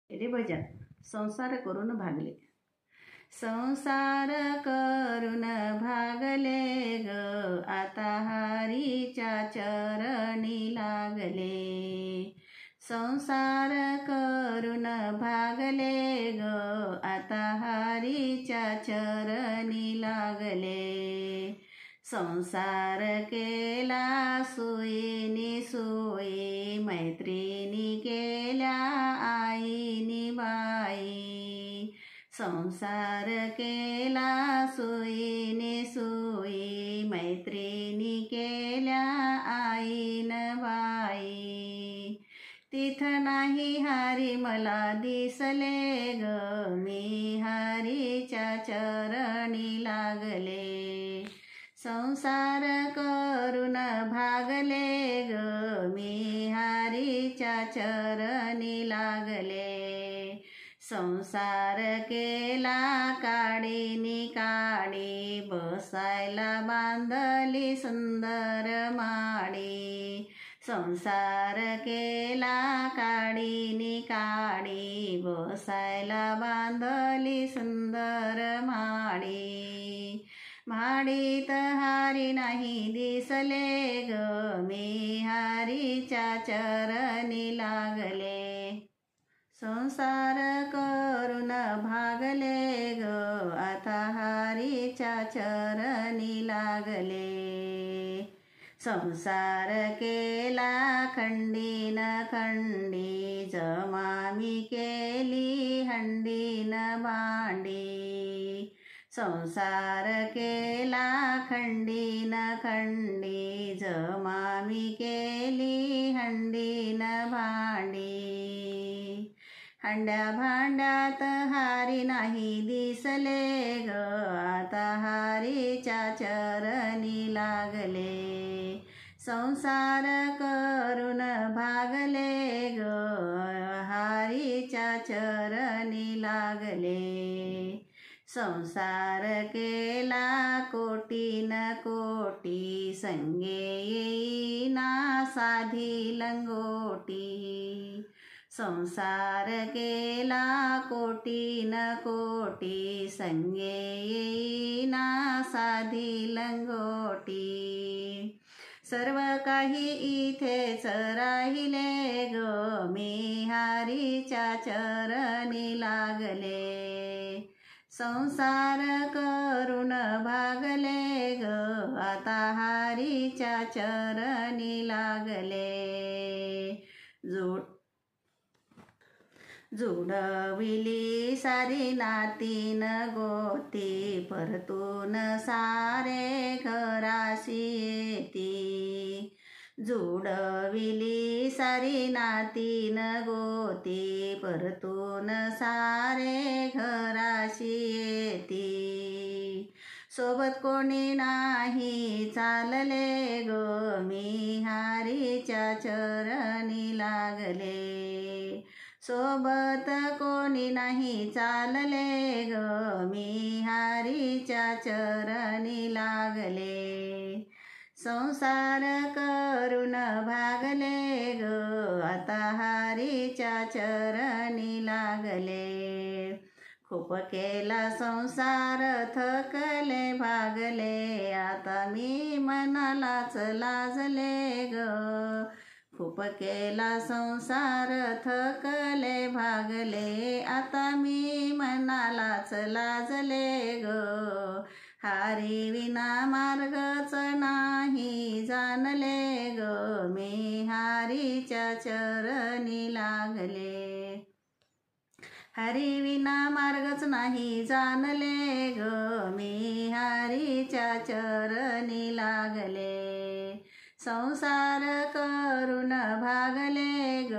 रे भजन संसार करून भागले. संसार करून भागले ग, आता हरीच्या चरणी लागले. संसार करून भागले ग, आता हरीच्या चरणी लागले. संसार केला सोयीनी सोयी, मैत्रिणी केल्या आईनी बाई. संसार केला सोयीनी सोयी, मैत्रिणी केल्या आईन बाई. तिथ नाही हरी मला दिसले ग, मी हरीच्या चरणी लागले. संसार करून भागले ग, मी हरीच्या चरणी लागले. संसार केला काडीनी काडी, बसायला बांधली सुंदर माडी. संसार केला काडीनी काडी, बसायला बांधली सुंदर माडी. माडीत हरी नाही दिसले ग, मी हरीच्या चरणी लागले. संसार करून भागले ग, आता हरीच्या चरणी लागले. संसार केला खंडीन खंडी, जमा मी केली हंडीन भांडी. संसार केला खंडीन खंडी, जमा मी केली हंडीन भांडी. हंड्या भांड्यात हरी नाही दिसले ग, आता हरीच्या चरणी लागले. संसार करून भागले ग, हरीच्या चरणी लागले. संसार केला कोटीन कोटी, संगे येईना साधी लंगोटी. संसार केला कोटीन कोटी, संगे येईना साधी लंगोटी. सर्व काही इथेच राहिले ग, मी हरीच्या चरणी लागले. संसार करून भागले ग, आता हरीच्या चरणी लागले. जुडविली सारी नातीन गोती, परतून सारे घराशी येती. जुडविली सारी नातीन गोती, परतून सारे घराशी येती. सोबत कोणी नाही चालले ग, मी हरीच्या चरणी लागले. सोबत कोणी नाही चालले ग, मी हरीच्या चरणी लागले. संसार करून भागले ग, आता हरीच्या चरणी लागले. खूप केला संसार थकले भागले, आता मी मनालाच लाजले ग. खूप केला संसार थकले भागले, आता मी मनालाच लाजले ग. हरी विना मार्गच नाही जाणले ग, मी हरीच्या चरणी लागले. हरी विना मार्गच नाही जाणले ग, मी हरीच्या चरणी लागले. संसार करून भागले ग,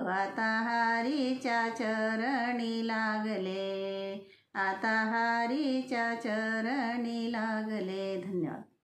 आता हरीच्या चरणी लागले. आता हरीच्या चरणी लागले. धन्यवाद.